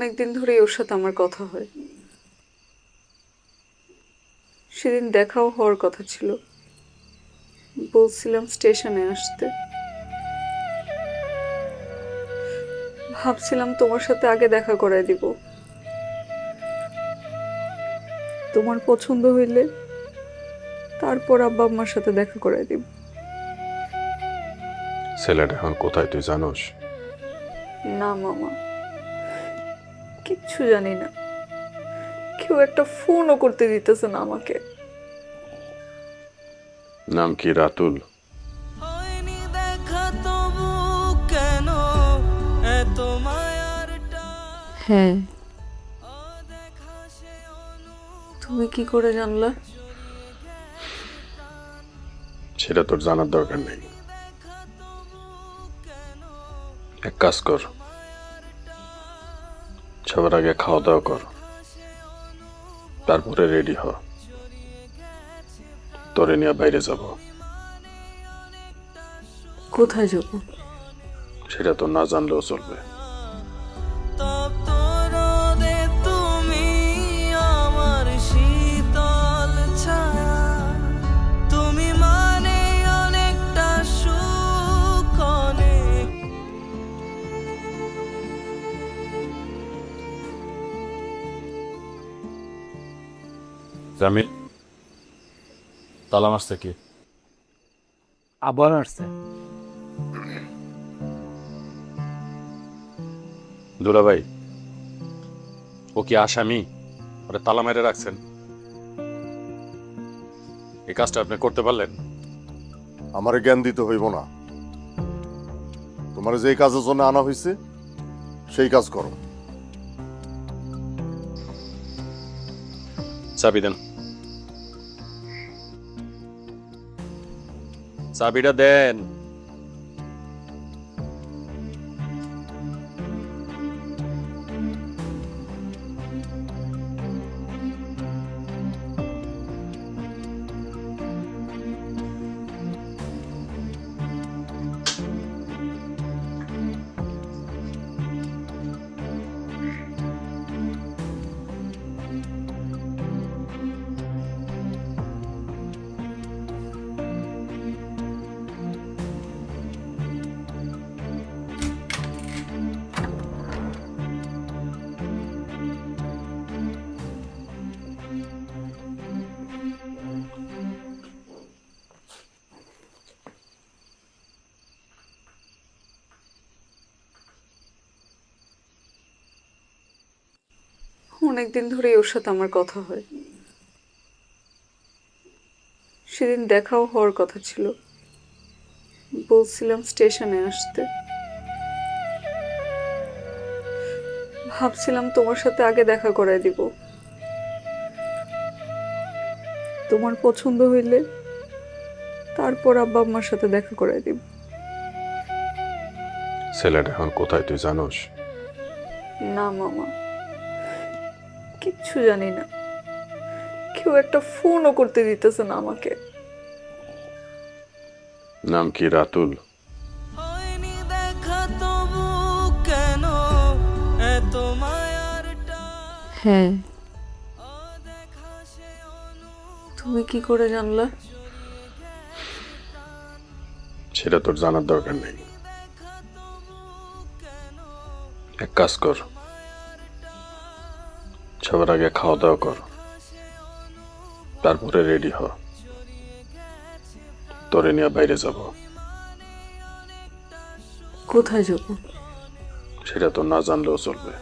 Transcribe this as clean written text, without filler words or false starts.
অনেকদিন ধরেই ওর সাথে আমার কথা হয়। সেদিন দেখাও হওয়ার কথা ছিল, বলছিলাম স্টেশনে আসতে। ভাবছিলাম তোমার সাথে আগে দেখা করায় দিব, তোমার পছন্দ হইলে তারপর আব্বা আম্মার সাথে দেখা করায় দিব। ছেলেটা এখন কোথায় তুই জানোস? না মামা, কিচ্ছু জানি না। কেউ একটা ফোনও করতে দিতেছে না আমাকে। নাম কি রাতুল? হয়নি দেখা তবু কেন এত মায়ার টান? হ্যাঁ। অদেখা সে তুমি কি করে জানলা? সেটা তোর জানার দরকার নেই। দেখা তবু কেন এক কাজ কর, সবার আগে খাওয়া দাওয়া কর, তারপরে রেডি হ। তোরে নিয়ে বাইরে যাব। কোথায় যাব? সেটা তো না জানলেও চলবে। তপ্ত রোদে তুমি আমার শীতল ছায়া, তুমি মানে অনেকটা সুখ অনেক। জামিল, তালা মারছে কি? আবার আসছে। দুলা ভাই, ও কি আসামি? ওরা তালা মেরে রাখছেন। এই কাজটা আপনি করতে পারলেন? আমারে জ্ঞান দিতে হইব না। তোমার যে কাজের জন্য আনা হয়েছে সেই কাজ করো। চাবি দেন। চাবিটা দেন। অনেকদিন ধরেই ওর সাথে আমার কথা হয়। সেদিন দেখাও হওয়ার কথা ছিল, বলছিলাম স্টেশনে আসতে। ভাবছিলাম তোমার সাথে আগে দেখা করায় দিব, তোমার পছন্দ হইলে তারপর আব্বা আম্মার সাথে দেখা করায় দিব। ছেলেটা এখন কোথায় তুই জানোস? না মামা, কিচ্ছু জানি না। কেউ একটা ফোনও করতে দিতেছে না আমাকে। নাম কি রাতুল? হয়নি দেখা তবু কেন এত মায়ার টান? হ্যাঁ। অদেখা সে তুমি কি করে জানলা? সেটা তোর জানার দরকার নেই। দেখা তবু কেন এক কাজ কর, সবার আগে খাওয়া দাওয়া কর, তারপরে রেডি হ। তোরে নিয়ে বাইরে যাব। কোথায় যাব? সেটা তো না জানলেও চলবে।